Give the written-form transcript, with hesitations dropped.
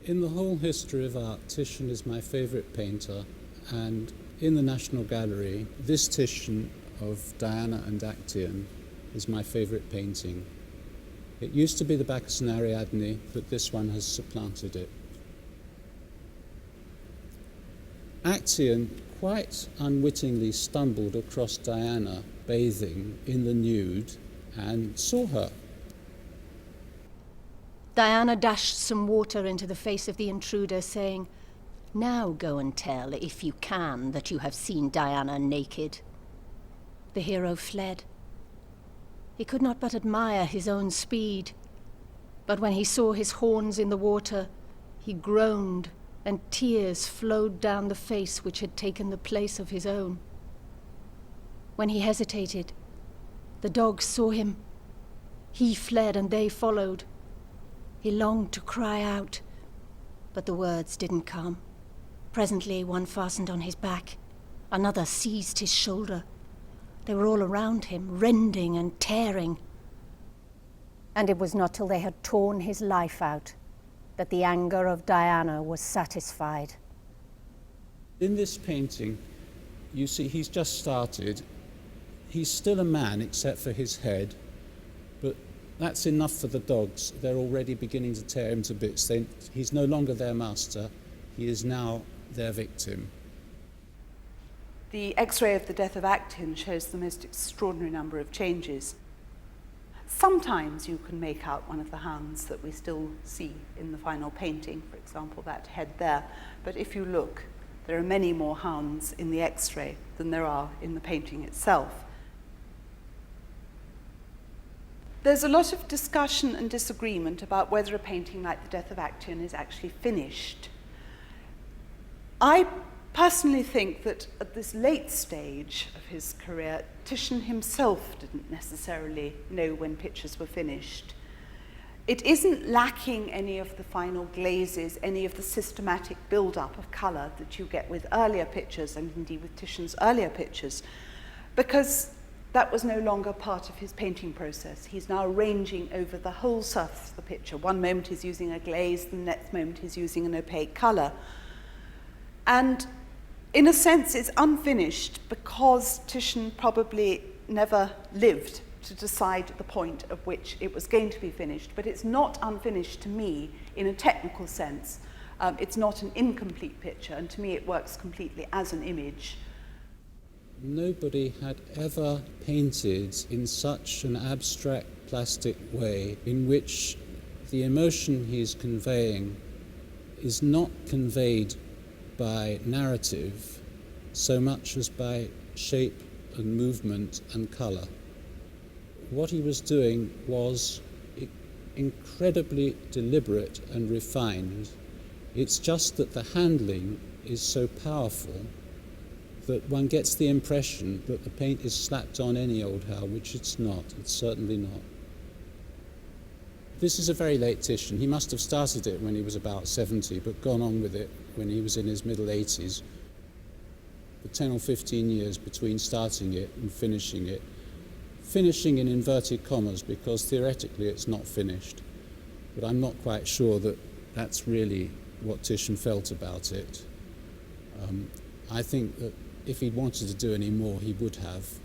In the whole history of art, Titian is my favourite painter, and in the National Gallery, this Titian of Diana and Actaeon is my favourite painting. It used to be the Bacchus and Ariadne, but this one has supplanted it. Actaeon quite unwittingly stumbled across Diana bathing in the nude and saw her. Diana dashed some water into the face of the intruder, saying, "Now go and tell, if you can, that you have seen Diana naked." The hero fled. He could not but admire his own speed, but when he saw his horns in the water, he groaned, and tears flowed down the face which had taken the place of his own. When he hesitated, the dogs saw him. He fled, and they followed. He longed to cry out, but the words didn't come. Presently one fastened on his back, another seized his shoulder. They were all around him, rending and tearing. And it was not till they had torn his life out that the anger of Diana was satisfied. In this painting, you see he's just started. He's still a man except for his head, but that's enough for the dogs. They're already beginning to tear him to bits. He's no longer their master. He is now their victim. The X-ray of the death of Actaeon shows the most extraordinary number of changes. Sometimes you can make out one of the hands that we still see in the final painting, for example, that head there. But if you look, there are many more hands in the X-ray than there are in the painting itself. There's a lot of discussion and disagreement about whether a painting like the death of Actaeon is actually finished. I personally think that at this late stage of his career, Titian himself didn't necessarily know when pictures were finished. It isn't lacking any of the final glazes, any of the systematic build-up of colour that you get with earlier pictures, and indeed with Titian's earlier pictures, because that was no longer part of his painting process. He's now arranging over the whole surface of the picture. One moment he's using a glaze, the next moment he's using an opaque colour. And in a sense, it's unfinished because Titian probably never lived to decide the point at which it was going to be finished. But it's not unfinished to me in a technical sense. It's not an incomplete picture, and to me it works completely as an image. Nobody had ever painted in such an abstract plastic way in which the emotion he's conveying is not conveyed by narrative so much as by shape and movement and colour. What he was doing was incredibly deliberate and refined. It's just that the handling is so powerful that one gets the impression that the paint is slapped on any old how, which it's not. It's certainly not. This is a very late Titian. He must have started it when he was about 70, but gone on with it when he was in his middle 80s. For 10 or 15 years between starting it and finishing it. Finishing in inverted commas, because theoretically it's not finished. But I'm not quite sure that that's really what Titian felt about it. I think that if he'd wanted to do any more, he would have.